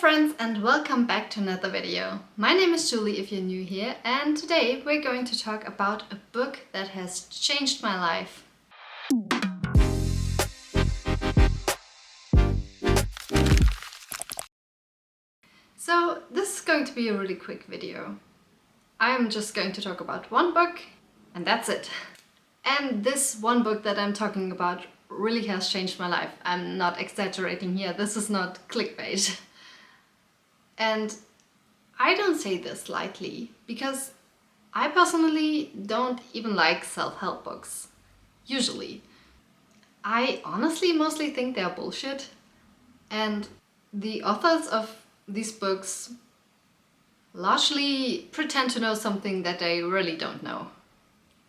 friends, and welcome back to another video. My name is Julie if you're new here, and today we're going to talk about a book that has changed my life. So this is going to be a really quick video. I'm just going to talk about one book and that's it. And this one book that I'm talking about really has changed my life. I'm not exaggerating here, this is not clickbait. And I don't say this lightly, because I personally don't even like self-help books, usually. I honestly mostly think they're bullshit, and the authors of these books largely pretend to know something that they really don't know.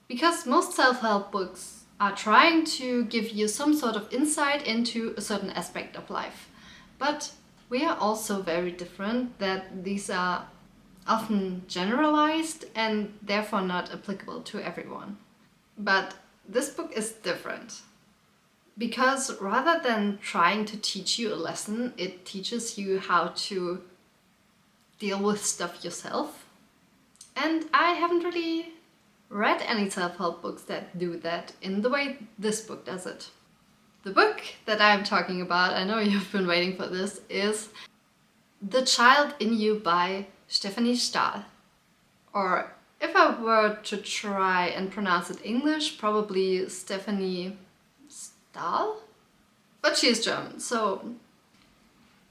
Because most self-help books are trying to give you some sort of insight into a certain aspect of life. But we are also very different, that these are often generalized and therefore not applicable to everyone. But this book is different, because rather than trying to teach you a lesson, it teaches you how to deal with stuff yourself. And I haven't really read any self-help books that do that in the way this book does it. The book that I'm talking about, I know you've been waiting for this, is The Child in You by Stephanie Stahl. Or if I were to try and pronounce it English, probably Stephanie Stahl? But she's German, so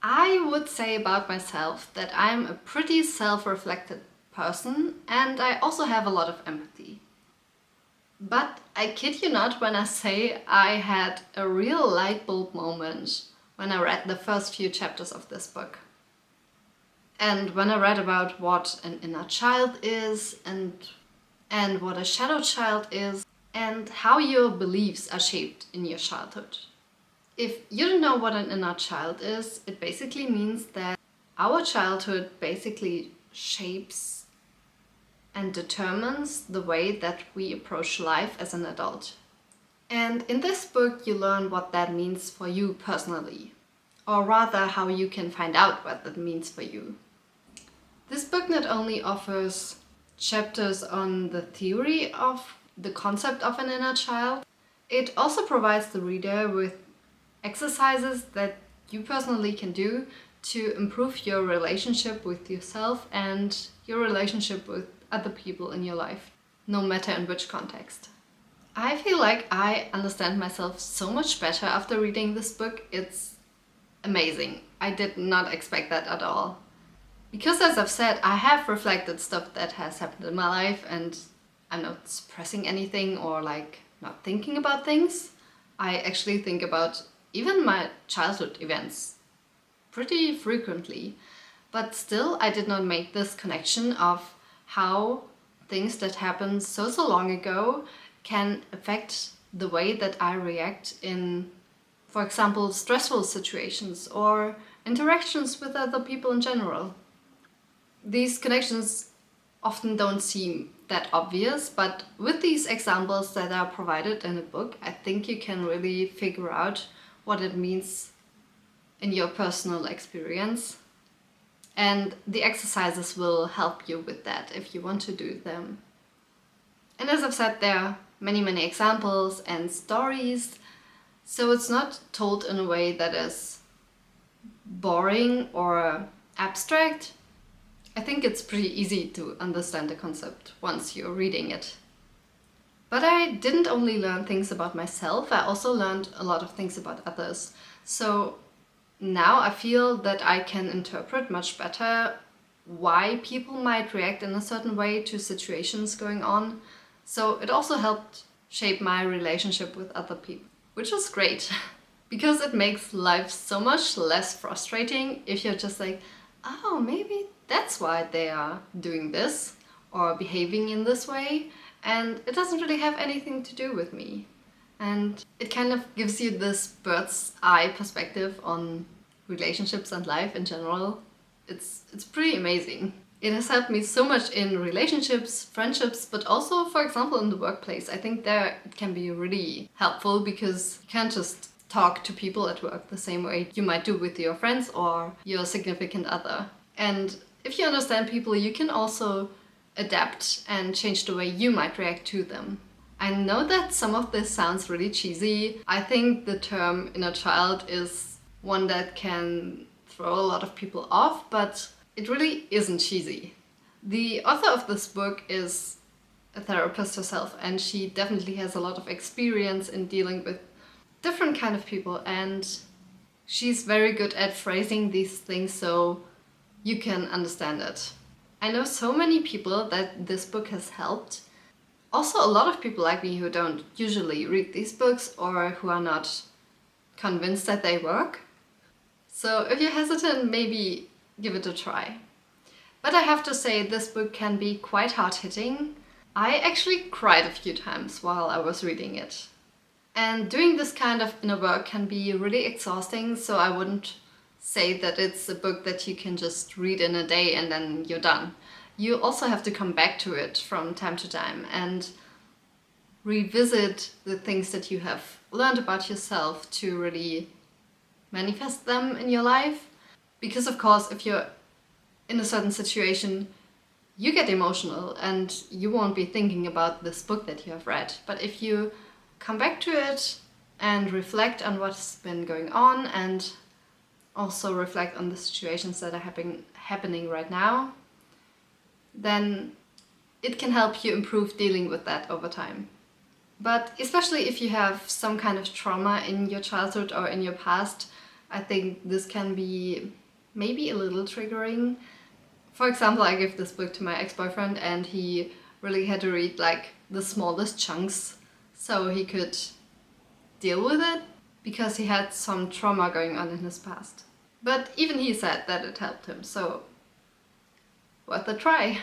I would say about myself that I'm a pretty self-reflected person, and I also have a lot of empathy. But I kid you not when I say I had a real light bulb moment when I read the first few chapters of this book. And when I read about what an inner child is, and what a shadow child is, and how your beliefs are shaped in your childhood. If you don't know what an inner child is, it basically means that our childhood basically shapes and determines the way that we approach life as an adult. And in this book you learn what that means for you personally, or rather how you can find out what that means for you. This book not only offers chapters on the theory of the concept of an inner child, it also provides the reader with exercises that you personally can do to improve your relationship with yourself and your relationship with other people in your life, no matter in which context. I feel like I understand myself so much better after reading this book. It's amazing. I did not expect that at all. Because as I've said, I have reflected stuff that has happened in my life, and I'm not suppressing anything or not thinking about things. I actually think about even my childhood events pretty frequently, but still I did not make this connection of how things that happened so long ago can affect the way that I react in, for example, stressful situations or interactions with other people in general. These connections often don't seem that obvious, but with these examples that are provided in the book, I think you can really figure out what it means in your personal experience. And the exercises will help you with that if you want to do them. And as I've said, there are many examples and stories, so it's not told in a way that is boring or abstract. I think it's pretty easy to understand the concept once you're reading it. But I didn't only learn things about myself, I also learned a lot of things about others. So now I feel that I can interpret much better why people might react in a certain way to situations going on. So it also helped shape my relationship with other people, which is great because it makes life so much less frustrating if you're just like, oh, maybe that's why they are doing this or behaving in this way, and it doesn't really have anything to do with me. And it kind of gives you this bird's eye perspective on relationships and life in general. It's pretty amazing. It has helped me so much in relationships, friendships, but also, for example, in the workplace. I think there it can be really helpful because you can't just talk to people at work the same way you might do with your friends or your significant other. And if you understand people, you can also adapt and change the way you might react to them. I know that some of this sounds really cheesy. I think the term inner child is one that can throw a lot of people off, but it really isn't cheesy. The author of this book is a therapist herself, and she definitely has a lot of experience in dealing with different kind of people, and she's very good at phrasing these things so you can understand it. I know so many people that this book has helped. Also, a lot of people like me who don't usually read these books or who are not convinced that they work. So if you're hesitant, maybe give it a try. But I have to say, this book can be quite hard-hitting. I actually cried a few times while I was reading it. And doing this kind of inner work can be really exhausting, so I wouldn't say that it's a book that you can just read in a day and then you're done. You also have to come back to it from time to time and revisit the things that you have learned about yourself to really manifest them in your life. Because of course, if you're in a certain situation, you get emotional and you won't be thinking about this book that you have read. But if you come back to it and reflect on what's been going on and also reflect on the situations that are happening right now, then it can help you improve dealing with that over time. But especially if you have some kind of trauma in your childhood or in your past, I think this can be maybe a little triggering. For example, I gave this book to my ex-boyfriend and he really had to read like the smallest chunks so he could deal with it because he had some trauma going on in his past. But even he said that it helped him, so worth a try.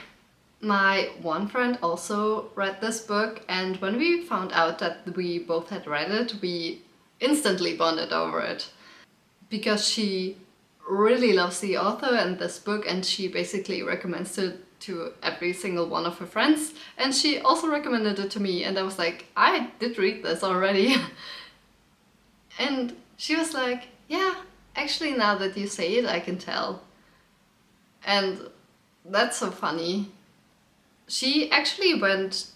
My one friend also read this book, and when we found out that we both had read it, we instantly bonded over it. Because she really loves the author and this book, and she basically recommends it to every single one of her friends. And she also recommended it to me, and I was like, I did read this already. And she was like, yeah, actually now that you say it, I can tell. And that's so funny. She actually went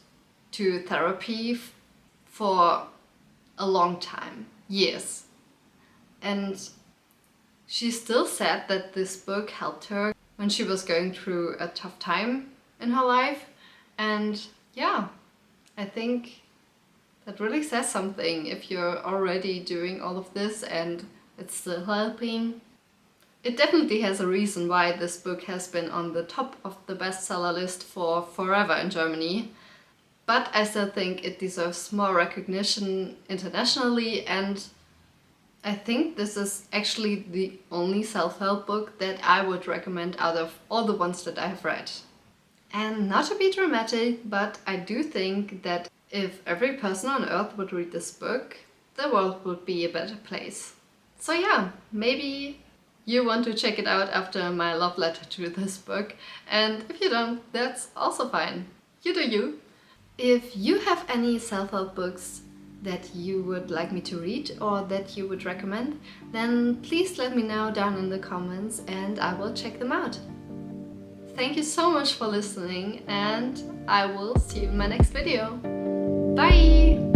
to therapy for a long time, years. And she still said that this book helped her when she was going through a tough time in her life. And yeah, I think that really says something if you're already doing all of this and it's still helping. It definitely has a reason why this book has been on the top of the bestseller list for forever in Germany. But I still think it deserves more recognition internationally, and I think this is actually the only self-help book that I would recommend out of all the ones that I have read. And not to be dramatic, but I do think that if every person on earth would read this book, the world would be a better place. So yeah, maybe you want to check it out after my love letter to this book, and if you don't, that's also fine. You do you. If you have any self-help books that you would like me to read or that you would recommend, then please let me know down in the comments and I will check them out. Thank you so much for listening, and I will see you in my next video. Bye!